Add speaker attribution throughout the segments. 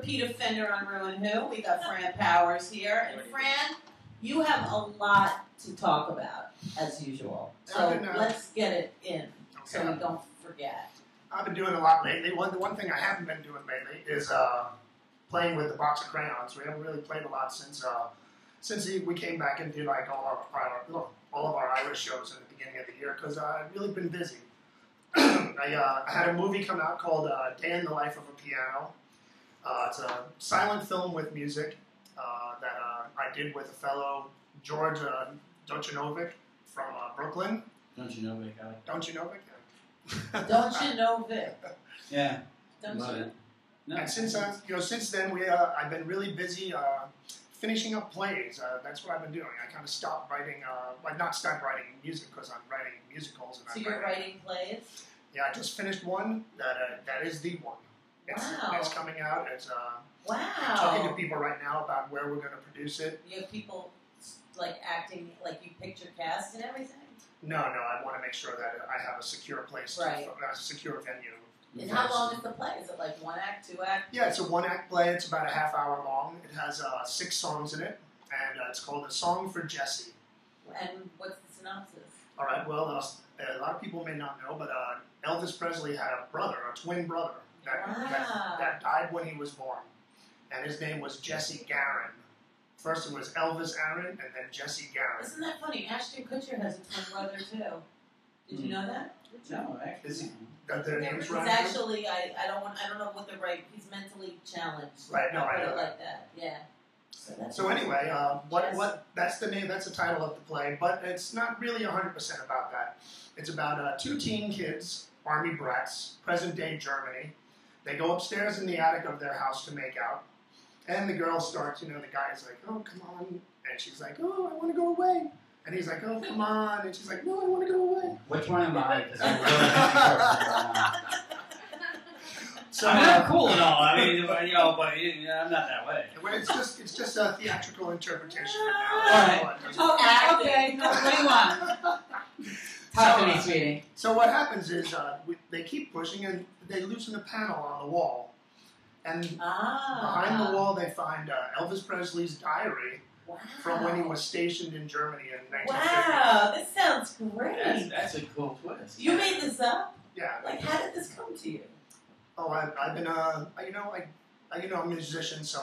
Speaker 1: repeat offender on ReW WhO. We got Fran Powers here. And Fran, you have a lot to talk about, as usual. So let's get it in so we don't forget.
Speaker 2: I've been doing a lot lately. The one thing I haven't been doing lately is playing with the box of crayons. We haven't really played a lot since we came back and did like all of our Irish shows in the beginning of the year because I've really been busy. I had a movie come out called Day in the Life of a Piano. It's a silent film with music that I did with a fellow, George Docinovic from Brooklyn.
Speaker 3: Docinovic, I like that.
Speaker 2: Docinovic?
Speaker 1: Docinovic.
Speaker 3: Yeah.
Speaker 1: Love it.
Speaker 2: No. And since then I've been really busy finishing up plays. That's what I've been doing. I kind of stopped writing, not stopped writing music because I'm writing musicals. And
Speaker 1: so you're writing plays?
Speaker 2: Yeah, I just finished one that is the one. It's coming out. It's
Speaker 1: wow.
Speaker 2: I'm talking to people right now about where we're going to produce it.
Speaker 1: You have people like acting, like you picture cast and everything?
Speaker 2: No, I want to make sure that I have a secure place, a secure venue.
Speaker 1: And how long is the play? Is it like 1 act, 2 act?
Speaker 2: Yeah, it's a 1-act play. It's about a half hour long. It has 6 songs in it, and it's called A Song for Jesse.
Speaker 1: And what's the synopsis?
Speaker 2: All right, well, a lot of people may not know, but Elvis Presley had a brother, a twin brother, that died when he was born. And his name was Jesse Garin. First it was Elvis Aaron, and then Jesse Garin.
Speaker 1: Isn't that funny? Ashton Kutcher has a twin brother, too. Did you know that?
Speaker 3: No, actually.
Speaker 2: Is he? Their names right?
Speaker 1: He's actually, I don't know what the right. He's mentally challenged.
Speaker 2: Right. No, I know
Speaker 1: like that. Yeah.
Speaker 2: So anyway, that's the name. That's the title of the play, but it's not really 100% about that. It's about 2 teen kids, army brats, present-day Germany. They go upstairs in the attic of their house to make out, and the girl starts. The guy's like, "Oh, come on," and she's like, "Oh, I want to go away." And he's like, "Oh, come on." And she's like, "No, I want to go away."
Speaker 3: Which one am I? Because I'm really
Speaker 2: So,
Speaker 3: I'm not cool at all. I mean, but I'm not that way.
Speaker 2: Well, it's just a theatrical interpretation.
Speaker 1: Okay. No, bring one. Talk to me, sweetie.
Speaker 2: So what happens is they keep pushing and they loosen a panel on the wall. And behind the wall they find Elvis Presley's diary.
Speaker 1: Wow.
Speaker 2: From when he was stationed in Germany in 1950.
Speaker 1: Wow, this sounds great.
Speaker 3: That's a cool twist.
Speaker 1: You made this up?
Speaker 2: Yeah.
Speaker 1: Like, how did this come to you?
Speaker 2: Oh, I've been I'm a musician, so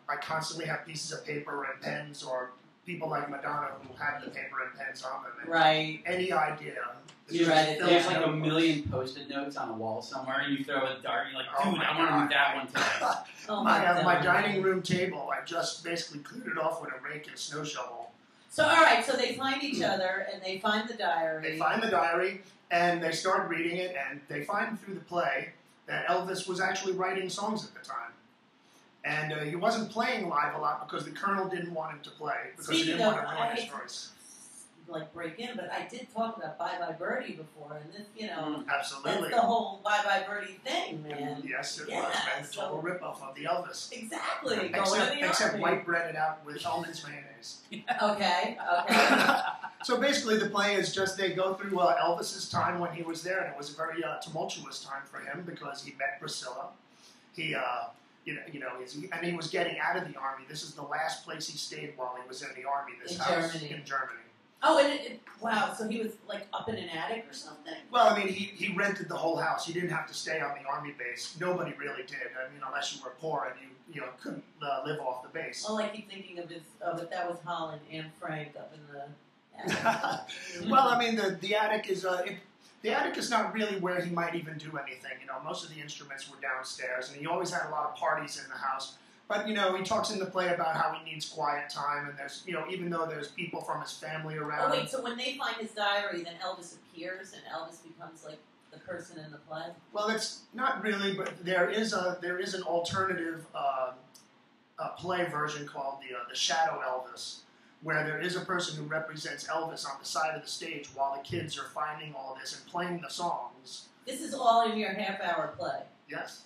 Speaker 2: I constantly have pieces of paper and pens, or people like Madonna who have the paper and pens on them.
Speaker 1: Right.
Speaker 2: Any idea?
Speaker 1: You write it.
Speaker 3: There's like a million Post-it notes on a wall somewhere, and you throw a dart, and you're like, dude, I want to do that one today.
Speaker 1: Oh
Speaker 2: my dining room table, I just basically cleared it off with a rake and snow shovel.
Speaker 1: So, all right, so they find each other, and they find the diary.
Speaker 2: They find the diary, and they start reading it, and they find through the play that Elvis was actually writing songs at the time. And he wasn't playing live a lot because the Colonel didn't want him to play, because he didn't want to ruin his voice.
Speaker 1: Like break in, but I did talk about Bye Bye Birdie before, and this,
Speaker 2: absolutely,
Speaker 1: that's the whole Bye Bye Birdie thing, man.
Speaker 2: Yes, it was. And it's a total ripoff of the Elvis.
Speaker 1: Exactly.
Speaker 2: Except white breaded out with almonds mayonnaise.
Speaker 1: Okay.
Speaker 2: So basically, the play is just they go through Elvis's time when he was there, and it was a very tumultuous time for him because he met Priscilla. He, and he was getting out of the army. This is the last place he stayed while he was in the army. This house in Germany.
Speaker 1: Oh, and wow, so he was like up in an attic or something?
Speaker 2: Well, I mean, he rented the whole house. He didn't have to stay on the army base. Nobody really did. I mean, unless you were poor and you couldn't live off the base.
Speaker 1: All I keep thinking of is, that was Holland and Frank up in the attic.
Speaker 2: Well, I mean, the attic is the attic is not really where he might even do anything. Most of the instruments were downstairs, and he always had a lot of parties in the house. But, he talks in the play about how he needs quiet time, and there's, even though there's people from his family around.
Speaker 1: Oh, wait, so when they find his diary, then Elvis appears, and Elvis becomes, like, the person in the play?
Speaker 2: Well, it's not really, but there is an alternative play version called the Shadow Elvis, where there is a person who represents Elvis on the side of the stage while the kids are finding all this and playing the songs.
Speaker 1: This is all in your half-hour play?
Speaker 2: Yes.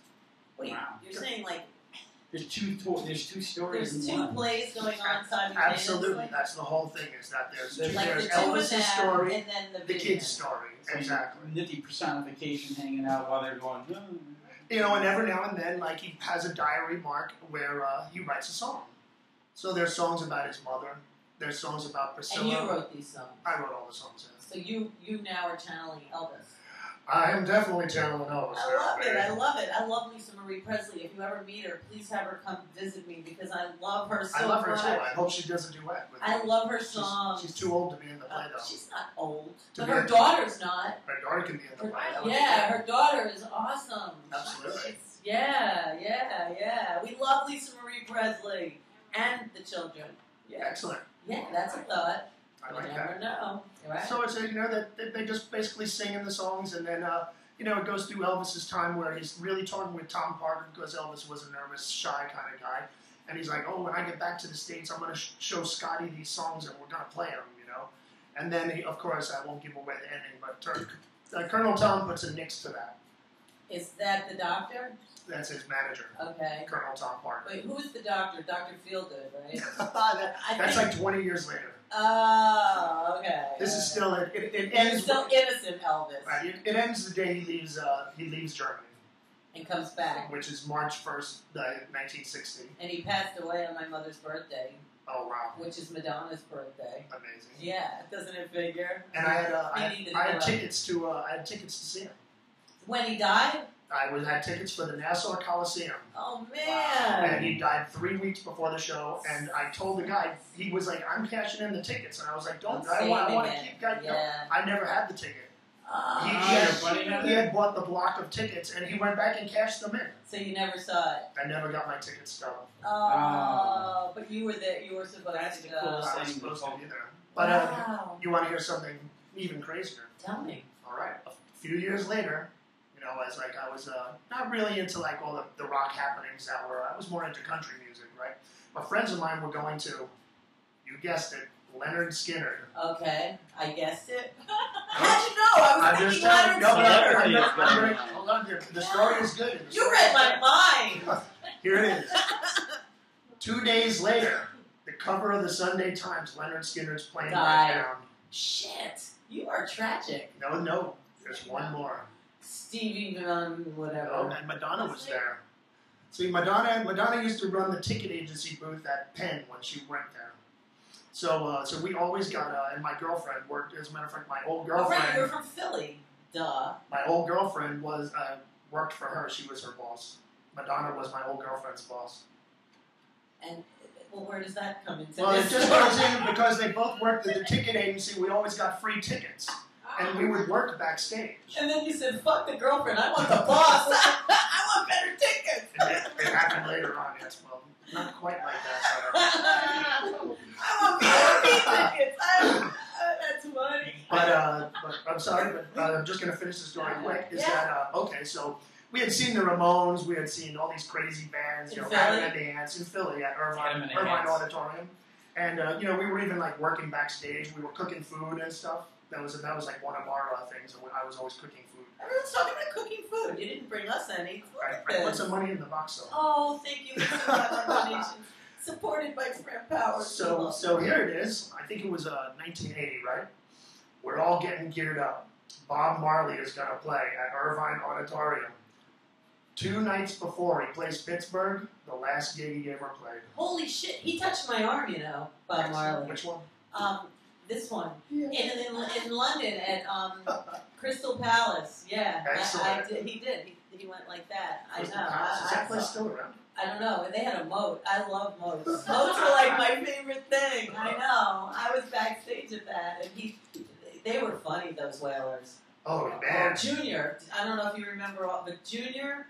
Speaker 1: Wait, you're saying, like...
Speaker 3: There's two stories.
Speaker 1: There's 2 plays going on simultaneously.
Speaker 2: Absolutely, that's the whole thing. Is that there's
Speaker 1: the
Speaker 2: Elvis's story
Speaker 1: and then
Speaker 2: the kid's story.
Speaker 3: So
Speaker 2: exactly.
Speaker 3: Nifty personification hanging out while they're going.
Speaker 2: You know, and every now and then, like, he has a diary mark where he writes a song. So there's songs about his mother. There's songs about Priscilla.
Speaker 1: And you wrote these songs.
Speaker 2: I wrote all the songs. Yeah.
Speaker 1: So you now are channeling Elvis.
Speaker 2: I am definitely channeling Elvis.
Speaker 1: I love it. I love it. I love Lisa Marie Presley. If you ever meet her, please have her come visit me because I love her so much.
Speaker 2: I love her too. I hope she does a duet with
Speaker 1: I love her songs.
Speaker 2: She's too old to be in the play, though.
Speaker 1: She's not old. But her daughter's not.
Speaker 2: Her daughter can be in the play.
Speaker 1: Yeah, her daughter is awesome.
Speaker 2: Absolutely.
Speaker 1: Yeah. We love Lisa Marie Presley and the children. Yeah.
Speaker 2: Excellent.
Speaker 1: Yeah, that's a thought.
Speaker 2: I like that.
Speaker 1: You never know. Right?
Speaker 2: So it's that they just basically sing in the songs, and then it goes through Elvis's time where he's really talking with Tom Parker because Elvis was a nervous, shy kind of guy, and he's like, oh, when I get back to the States, I'm going to show Scotty these songs and we're going to play them, And then, of course, I won't give away the ending, but Colonel Tom puts a nix to that.
Speaker 1: Is that the doctor?
Speaker 2: That's his manager.
Speaker 1: Okay.
Speaker 2: Colonel Tom Parker.
Speaker 1: Wait, who's the doctor? Dr. Feelgood, right?
Speaker 2: That's like 20 years later.
Speaker 1: Oh, okay.
Speaker 2: This is still it
Speaker 1: ends.
Speaker 2: It's
Speaker 1: still innocent Elvis.
Speaker 2: Right. It ends the day he leaves Germany.
Speaker 1: And comes back.
Speaker 2: Which is March 1st, 1960.
Speaker 1: And he passed away on my mother's birthday.
Speaker 2: Oh wow.
Speaker 1: Which is Madonna's birthday.
Speaker 2: Amazing.
Speaker 1: Yeah, doesn't it figure?
Speaker 2: And I had tickets to see him.
Speaker 1: When he died?
Speaker 2: I had tickets for the Nassau Coliseum.
Speaker 1: Oh, man.
Speaker 2: And he died 3 weeks before the show, and I told the guy, he was like, I'm cashing in the tickets. And I was like, I want to keep going.
Speaker 1: Yeah.
Speaker 2: I never had the ticket.
Speaker 3: He
Speaker 2: had bought the block of tickets, and he went back and cashed them in.
Speaker 1: So you never saw it?
Speaker 2: I never got my tickets stolen.
Speaker 1: Oh, but you were there. You were supposed to go.
Speaker 2: I was supposed to be there. But you want to hear something even crazier?
Speaker 1: Tell me.
Speaker 2: All right. A few years later, as like I was not really into like all the rock happenings that were. I was more into country music, right? But friends of mine were going to, you guessed it, Leonard Skinner.
Speaker 1: Okay, I guessed it. How'd you know? I was thinking Leonard Skinner.
Speaker 2: Hold on here. The story is good.
Speaker 1: You read my mind.
Speaker 2: Here it is. 2 days later, the cover of the Sunday Times, Leonard Skinner's plane right down.
Speaker 1: Shit, you are tragic.
Speaker 2: No, there's one more.
Speaker 1: Stevie whatever.
Speaker 2: Oh, and Madonna was there. See, Madonna used to run the ticket agency booth at Penn when she went there. So we always got, and my girlfriend worked, as a matter of fact, my old girlfriend.
Speaker 1: Oh, right, you're from Philly. Duh.
Speaker 2: My old girlfriend worked for her. She was her boss. Madonna was my old girlfriend's boss.
Speaker 1: And, well, where does that come into
Speaker 2: Well, it just goes in because they both worked at the ticket agency. We always got free tickets. And we would work backstage.
Speaker 1: And then you said, fuck the girlfriend, I want the boss. I want better tickets.
Speaker 2: It happened later on, yes. Well, not quite like that.
Speaker 1: I want better tickets. That's funny.
Speaker 2: But I'm sorry, but I'm just going to finish the story quick. Okay, so we had seen the Ramones. We had seen all these crazy bands, Adam and the Ants in Philly at Irvine Auditorium. And, we were even like working backstage. We were cooking food and stuff. That was like one of our things. I was always cooking food.
Speaker 1: Everyone's talking about cooking food. You didn't bring us any.
Speaker 2: I put some money in the box, though.
Speaker 1: Oh, thank you for that donation. Supported by Fran Powers.
Speaker 2: So here it is. I think it was 1980, right? We're all getting geared up. Bob Marley is going to play at Irvine Auditorium. 2 nights before he plays Pittsburgh, the last gig he ever played.
Speaker 1: Holy shit! He touched my arm, Bob Marley.
Speaker 2: Which one?
Speaker 1: This one. Yeah. In London at Crystal Palace. Yeah.
Speaker 2: Excellent.
Speaker 1: He did. He went like that.
Speaker 2: Crystal
Speaker 1: I know.
Speaker 2: Palace. Is that place still around?
Speaker 1: I don't know. They had a moat. I love moats. Moats were like my favorite thing. I know. I was backstage at that, and they were funny, those Whalers.
Speaker 2: Oh man.
Speaker 1: Junior. I don't know if you remember but Junior.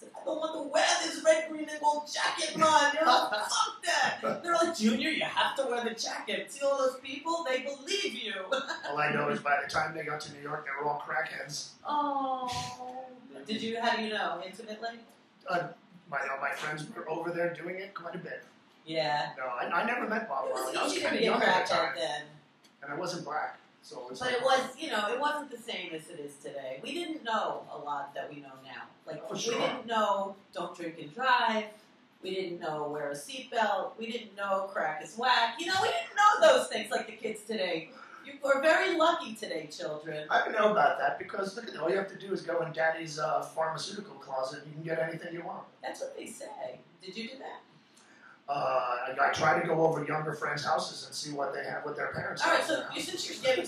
Speaker 1: I don't want to wear this red, green, and gold jacket, man. You're like, fuck that. They're like, Junior, you have to wear the jacket. See all those people? They believe you.
Speaker 2: All I know is by the time they got to New York, they were all crackheads.
Speaker 1: Oh. How do you know? Intimately?
Speaker 2: My friends were over there doing it quite a bit.
Speaker 1: Yeah.
Speaker 2: No, I never met Bob Marley. I was kind of
Speaker 1: young
Speaker 2: at the time.
Speaker 1: Then.
Speaker 2: And I wasn't black. But
Speaker 1: it was, it wasn't the same as it is today. We didn't know a lot that we know now. We didn't know don't drink and drive. We didn't know wear a seatbelt. We didn't know crack is whack. We didn't know those things like the kids today. You are very lucky today, children.
Speaker 2: I don't know about that because look at it. All you have to do is go in Daddy's pharmaceutical closet and you can get anything you want.
Speaker 1: That's what they say. Did you do that?
Speaker 2: I try to go over younger friends' houses and see what they have, what their parents have.
Speaker 1: All right, so since you're getting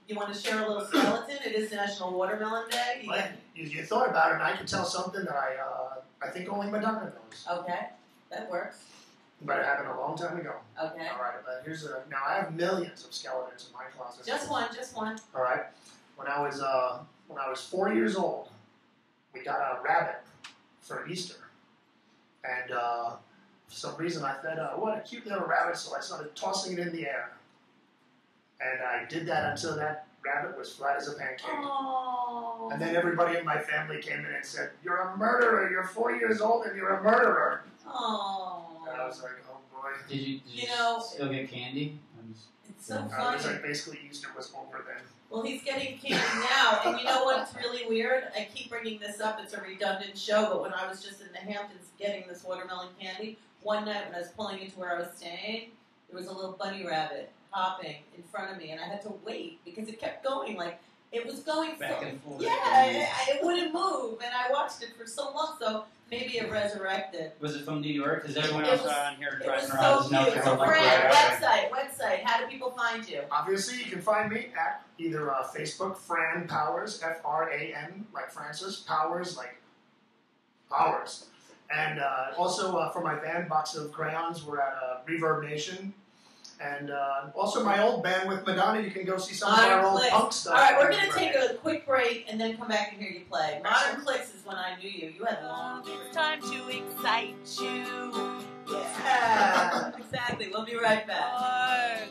Speaker 1: you want to share a little skeleton? It is National Watermelon Day.
Speaker 2: Well, you thought about it, and I can tell something that I think only Madonna knows.
Speaker 1: Okay, that works.
Speaker 2: But it happened a long time ago.
Speaker 1: Okay.
Speaker 2: All right, but now I have millions of skeletons in my closet.
Speaker 1: Just one.
Speaker 2: All right. When I was 4 years old, we got a rabbit for Easter, and for some reason I thought, what a cute little rabbit, so I started tossing it in the air. And I did that until that rabbit was flat as a pancake.
Speaker 1: Oh.
Speaker 2: And then everybody in my family came in and said, "You're a murderer. You're 4 years old and you're a murderer."
Speaker 1: Oh.
Speaker 2: And I was like, "Oh boy."
Speaker 3: Did you still get candy?
Speaker 1: It's so
Speaker 2: It
Speaker 1: funny.
Speaker 2: was like basically Easter was over then.
Speaker 1: Well, he's getting candy now, and you know what's really weird? I keep bringing this up. It's a redundant show, but when I was just in the Hamptons getting this watermelon candy, one night when I was pulling into where I was staying, there was a little bunny rabbit hopping in front of me, and I had to wait because it kept going. Like, it was going
Speaker 3: back and forth.
Speaker 1: Yeah, it wouldn't move, and I watched it for so long, so maybe it resurrected.
Speaker 3: Was it from New York? Because everyone
Speaker 1: It
Speaker 3: else
Speaker 1: was-
Speaker 3: around here
Speaker 1: It
Speaker 3: driving
Speaker 1: was
Speaker 3: around
Speaker 1: so
Speaker 3: is
Speaker 1: cute. So,
Speaker 3: like
Speaker 1: Fran, website, how do people find you?
Speaker 2: Obviously, you can find me at either Facebook, Fran Powers, F-R-A-N, like Francis, Powers, like Powers. And also for my band, Box of Crayons, we're at Reverb Nation. And also my old band with Madonna, you can go see some of our old punk stuff.
Speaker 1: All right, we're going to take a quick break and then come back and hear you play. Modern Clicks is when I knew you. You had long hair.
Speaker 4: It's time to excite you.
Speaker 1: Yeah, exactly. We'll be right back.